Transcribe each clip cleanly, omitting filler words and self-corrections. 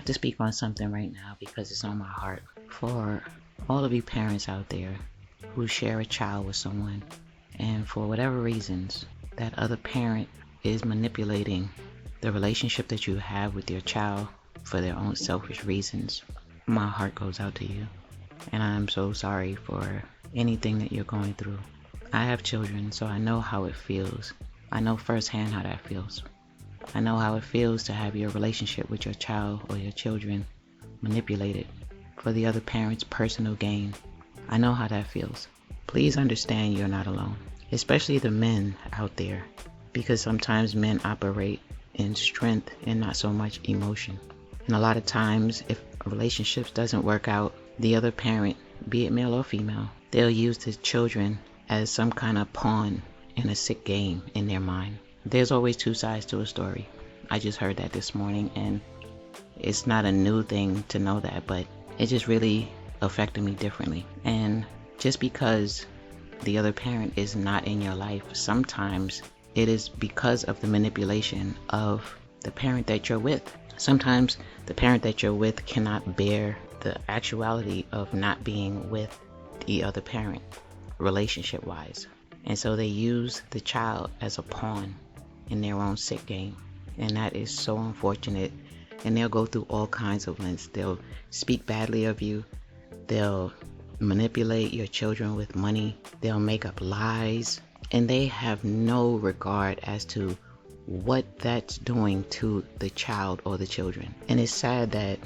have to speak on something right now because it's on my heart. For all of you parents out there who share a child with someone, and for whatever reasons that other parent is manipulating the relationship that you have with your child for their own selfish reasons, my heart goes out to you. And I'm so sorry for anything that you're going through. I have children, so I know how it feels. I know firsthand how that feels. I know how it feels to have your relationship with your child or your children manipulated for the other parent's personal gain. I know how that feels. Please understand you're not alone, especially the men out there, because sometimes men operate in strength and not so much emotion. And a lot of times, if relationships doesn't work out, the other parent, be it male or female, they'll use the children as some kind of pawn in a sick game in their mind. There's always two sides to a story. I just heard that this morning, and it's not a new thing to know that, but it just really affected me differently. And just because the other parent is not in your life, sometimes it is because of the manipulation of the parent that you're with. Sometimes the parent that you're with cannot bear the actuality of not being with the other parent, relationship-wise. And so they use the child as a pawn in their own sick game. And that is so unfortunate. And they'll go through all kinds of lengths. They'll speak badly of you. They'll manipulate your children with money. They'll make up lies. And they have no regard as to what that's doing to the child or the children. And it's sad that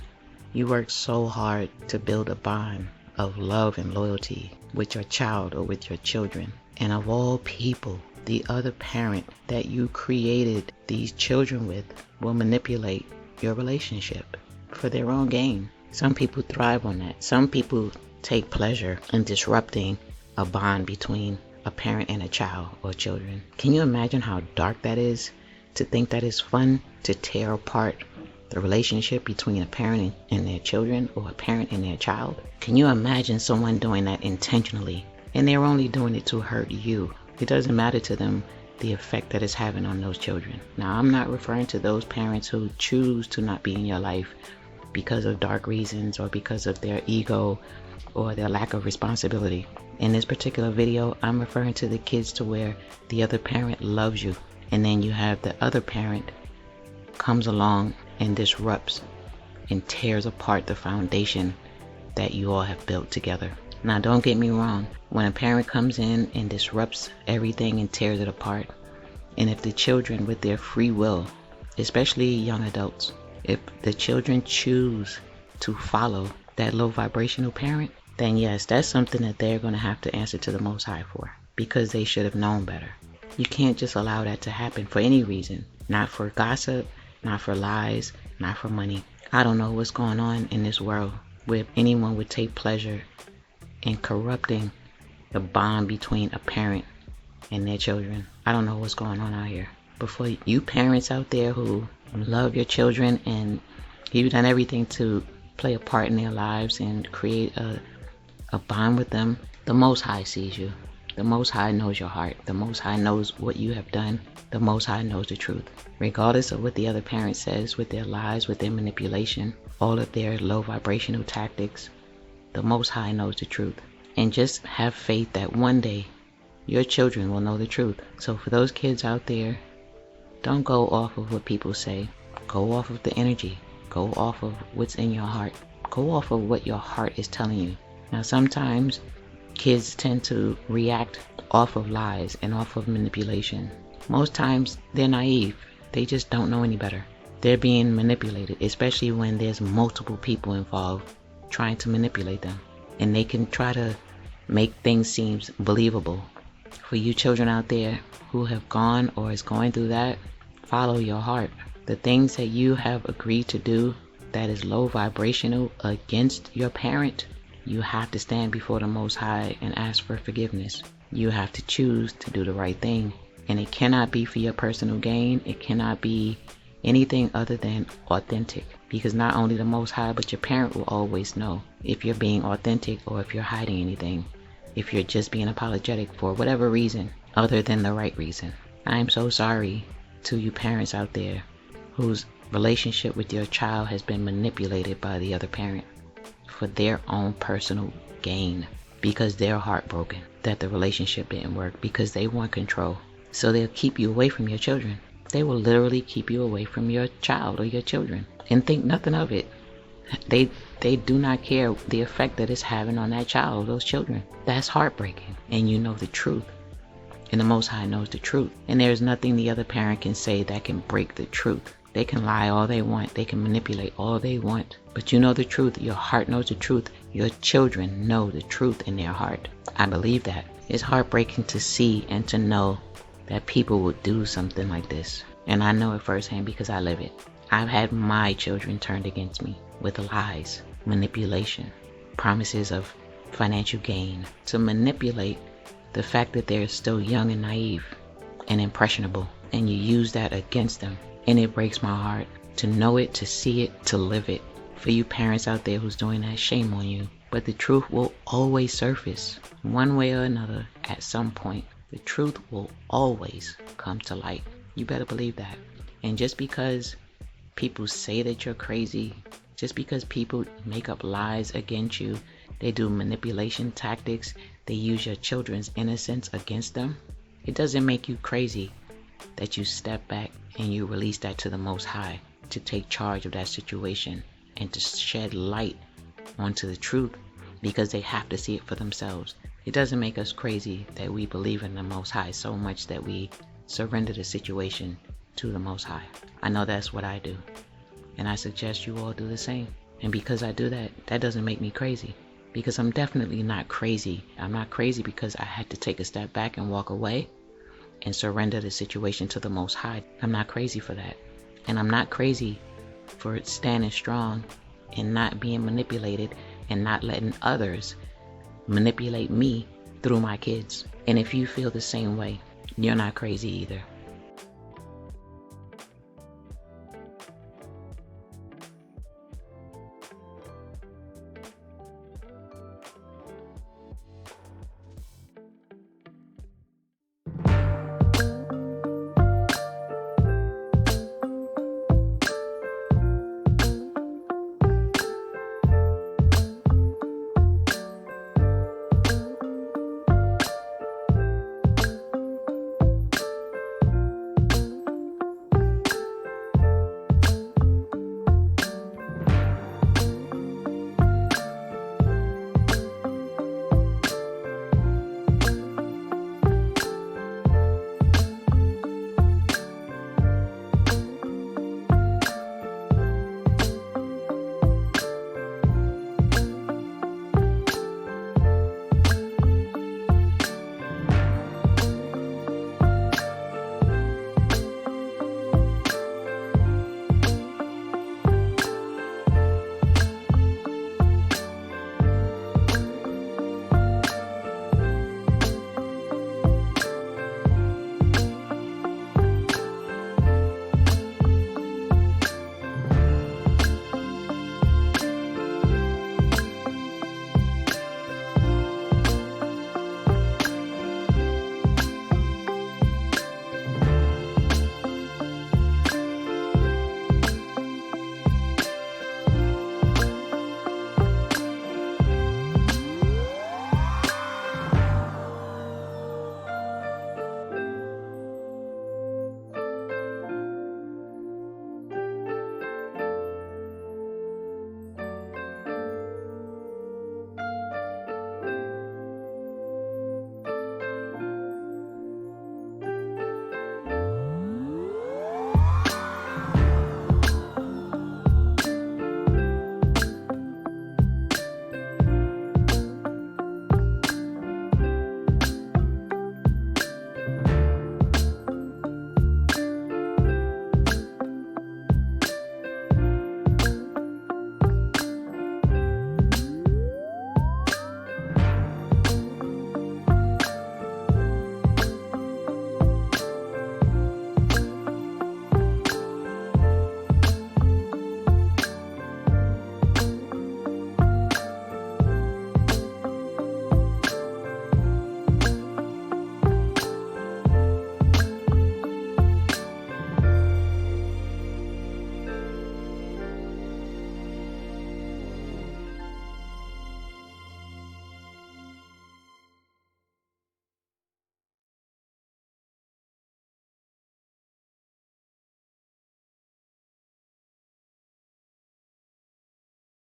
you work so hard to build a bond of love and loyalty with your child or with your children. And of all people, the other parent that you created these children with will manipulate your relationship for their own gain. Some people thrive on that. Some people take pleasure in disrupting a bond between a parent and a child or children. Can you imagine how dark that is? To think that it's fun to tear apart the relationship between a parent and their children, or a parent and their child? Can you imagine someone doing that intentionally? And they're only doing it to hurt you. It doesn't matter to them the effect that it's having on those children. Now, I'm not referring to those parents who choose to not be in your life because of dark reasons or because of their ego or their lack of responsibility. In this particular video, I'm referring to the kids to where the other parent loves you, and then you have the other parent comes along and disrupts and tears apart the foundation that you all have built together. Now, don't get me wrong. When a parent comes in and disrupts everything and tears it apart, and if the children with their free will, especially young adults, if the children choose to follow that low vibrational parent, then yes, that's something that they're going to have to answer to the Most High for, because they should have known better. You can't just allow that to happen for any reason. Not for gossip, not for lies, not for money. I don't know what's going on in this world where anyone would take pleasure in corrupting the bond between a parent and their children. I don't know what's going on out here. But for you parents out there who love your children and you've done everything to play a part in their lives and create a bond with them, the Most High sees you. The Most High knows your heart. The Most High knows what you have done. The Most High knows the truth. Regardless of what the other parent says with their lies, with their manipulation, all of their low vibrational tactics, the Most High knows the truth. And just have faith that one day your children will know the truth. So for those kids out there, don't go off of what people say. Go off of the energy. Go off of what's in your heart. Go off of what your heart is telling you. Now, sometimes kids tend to react off of lies and off of manipulation. Most times they're naive. They just don't know any better. They're being manipulated, especially when there's multiple people involved trying to manipulate them. And they can try to make things seem believable. For you children out there who have gone or is going through that, follow your heart. The things that you have agreed to do that is low vibrational against your parent, you have to stand before the Most High and ask for forgiveness. You have to choose to do the right thing. And it cannot be for your personal gain. It cannot be anything other than authentic. Because not only the Most High, but your parent will always know if you're being authentic or if you're hiding anything. If you're just being apologetic for whatever reason other than the right reason. I'm so sorry to you parents out there whose relationship with your child has been manipulated by the other parent for their own personal gain, because they're heartbroken that the relationship didn't work, because they want control. So they'll keep you away from your children. They will literally keep you away from your child or your children and think nothing of it. They do not care the effect that it's having on that child or those children. That's heartbreaking. And you know the truth. And the Most High knows the truth. And there's nothing the other parent can say that can break the truth. They can lie all they want. They can manipulate all they want. But you know the truth. Your heart knows the truth. Your children know the truth in their heart. I believe that. It's heartbreaking to see and to know that people would do something like this. And I know it firsthand because I live it. I've had my children turned against me with lies, manipulation, promises of financial gain, to manipulate the fact that they're still young and naive and impressionable, and you use that against them. And it breaks my heart to know it, to see it, to live it. For you parents out there who's doing that, shame on you. But the truth will always surface one way or another at some point. The truth will always come to light. You better believe that. And just because people say that you're crazy, just because people make up lies against you, they do manipulation tactics, they use your children's innocence against them, it doesn't make you crazy that you step back and you release that to the Most High to take charge of that situation and to shed light onto the truth, because they have to see it for themselves. It doesn't make us crazy that we believe in the Most High so much that we surrender the situation to the Most High. I know that's what I do. And I suggest you all do the same. And because I do that, that doesn't make me crazy. Because I'm definitely not crazy. I'm not crazy because I had to take a step back and walk away and surrender the situation to the Most High. I'm not crazy for that. And I'm not crazy for standing strong and not being manipulated and not letting others manipulate me through my kids. And if you feel the same way, you're not crazy either.